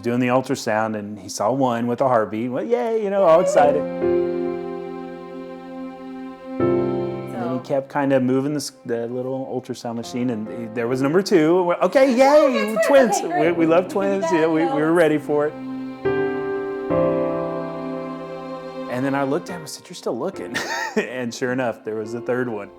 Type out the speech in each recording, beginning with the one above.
doing the ultrasound, and he saw one with a heartbeat. Well, yay, all excited. And then he kept kind of moving the little ultrasound machine, and there was number 2. Okay, yay, twins. Okay, we love twins. Yeah, we were ready for it. And then I looked at him and said, "You're still looking." And sure enough, there was a third one.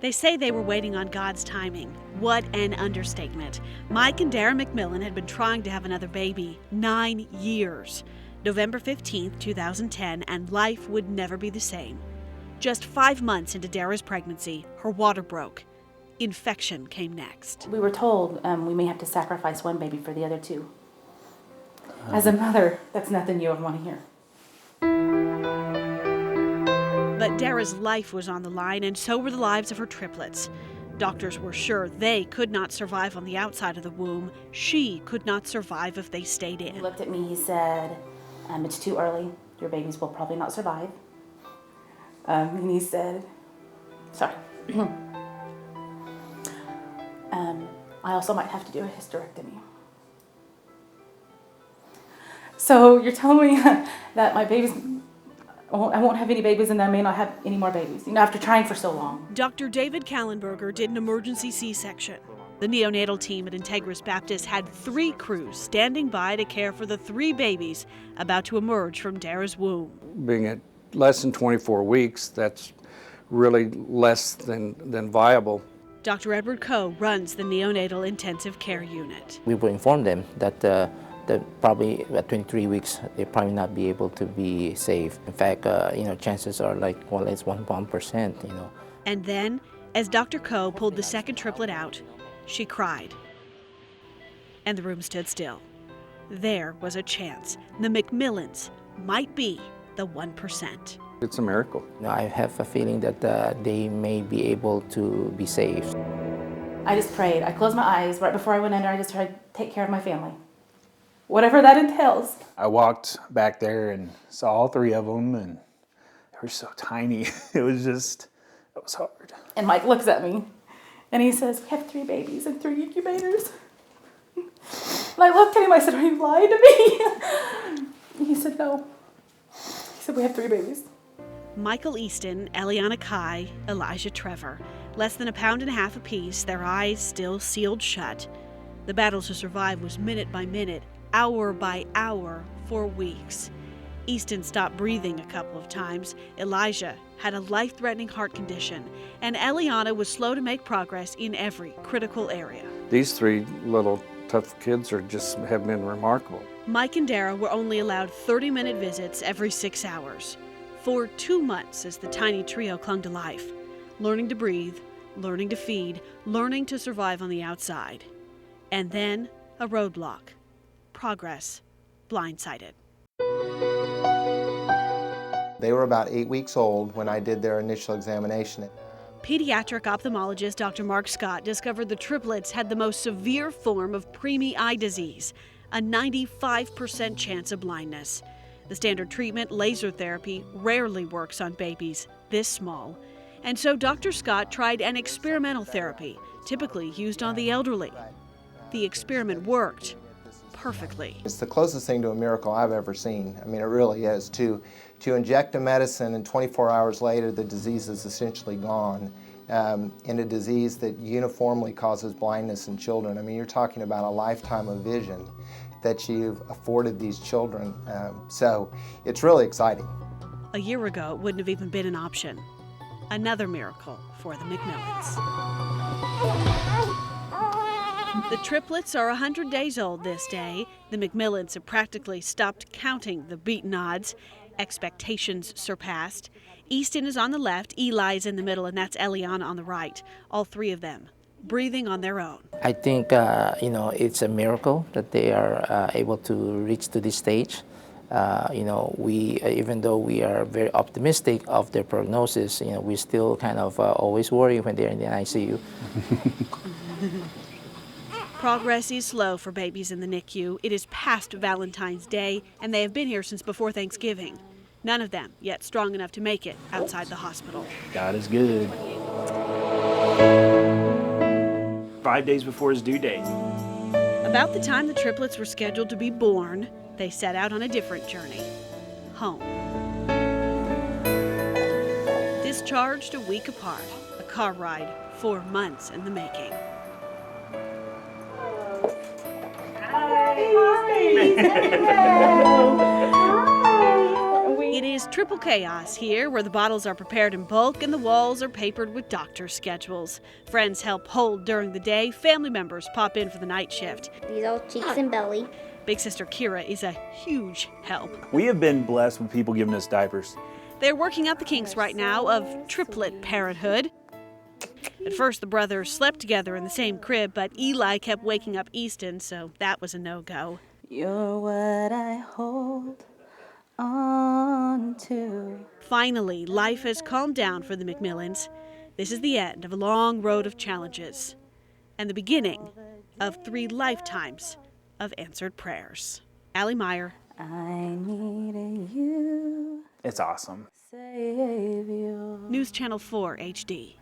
They say they were waiting on God's timing. What an understatement. Mike and Dara McMillan had been trying to have another baby 9 years. November 15th, 2010, and life would never be the same. Just 5 months into Dara's pregnancy, her water broke. Infection came next. We were told we may have to sacrifice one baby for the other 2. As a mother, that's nothing you would want to hear. But Dara's life was on the line, and so were the lives of her triplets. Doctors were sure they could not survive on the outside of the womb. She could not survive if they stayed in. He looked at me, he said, "It's too early. Your babies will probably not survive." And he said, sorry. I also might have to do a hysterectomy. So you're telling me that my babies, I won't have any babies, and I may not have any more babies, after trying for so long. Dr. David Kallenberger did an emergency C-section. The neonatal team at Integris Baptist had 3 crews standing by to care for the 3 babies about to emerge from Dara's womb. Being at less than 24 weeks, that's really less than viable. Dr. Edward Coe runs the neonatal intensive care unit. We will inform them that probably at 23 weeks, they probably not be able to be saved. In fact, chances are it's 1%. And then, as Dr. Coe pulled the second triplet out, she cried. And the room stood still. There was a chance the McMillans might be the 1%. It's a miracle. I have a feeling that they may be able to be saved. I just prayed. I closed my eyes. Right before I went in there, I just tried to take care of my family. Whatever that entails. I walked back there and saw all 3 of them, and they were so tiny. It was hard. And Mike looks at me, and he says, "We have 3 babies and 3 incubators." And I looked at him, I said, "Are you lying to me?" And he said, "No." He said, "We have 3 babies." Michael Easton, Eliana Kai, Elijah Trevor. Less than 1.5 pounds apiece, their eyes still sealed shut. The battle to survive was minute by minute, hour by hour, for weeks. Easton stopped breathing a couple of times. Elijah had a life-threatening heart condition, and Eliana was slow to make progress in every critical area. These 3 little tough kids have been remarkable. Mike and Dara were only allowed 30-minute visits every 6 hours. For 2 months, as the tiny trio clung to life, learning to breathe, learning to feed, learning to survive on the outside. And then a roadblock. Progress blindsided. They were about 8 weeks old when I did their initial examination. Pediatric ophthalmologist Dr. Mark Scott discovered the triplets had the most severe form of preemie eye disease, a 95% chance of blindness. The standard treatment, laser therapy, rarely works on babies this small. And so Dr. Scott tried an experimental therapy, typically used on the elderly. The experiment worked perfectly. It's the closest thing to a miracle I've ever seen. I mean, it really is. To inject a medicine and 24 hours later the disease is essentially gone, in a disease that uniformly causes blindness in children. I mean, you're talking about a lifetime of vision that you've afforded these children. So it's really exciting. A year ago, it wouldn't have even been an option. Another miracle for the McMillans. The triplets are 100 days old this day. The McMillans have practically stopped counting the beaten odds. Expectations surpassed. Easton is on the left, Eli's in the middle, and that's Eliana on the right. All 3 of them breathing on their own. I think, it's a miracle that they are able to reach to this stage. Even though we are very optimistic of their prognosis, we still kind of always worry when they're in the NICU. Progress is slow for babies in the NICU. It is past Valentine's Day, and they have been here since before Thanksgiving. None of them yet strong enough to make it outside the hospital. God is good. 5 days before his due date. A About the time the triplets were scheduled to be born, they set out on a different journey, home. Discharged a week apart, a car ride 4 months in the making. It is triple chaos here, where the bottles are prepared in bulk and the walls are papered with doctor schedules. Friends help hold during the day. Family members pop in for the night shift. These are cheeks and belly. Big sister Kira is a huge help. We have been blessed with people giving us diapers. They're working out the kinks right now of triplet parenthood. At first, the brothers slept together in the same crib, but Eli kept waking up Easton, so that was a no-go. You're what I hold on to. Finally, life has calmed down for the McMillans. This is the end of a long road of challenges and the beginning of 3 lifetimes of answered prayers. Allie Meyer. I needed you, It's awesome. Savior. News Channel 4 HD.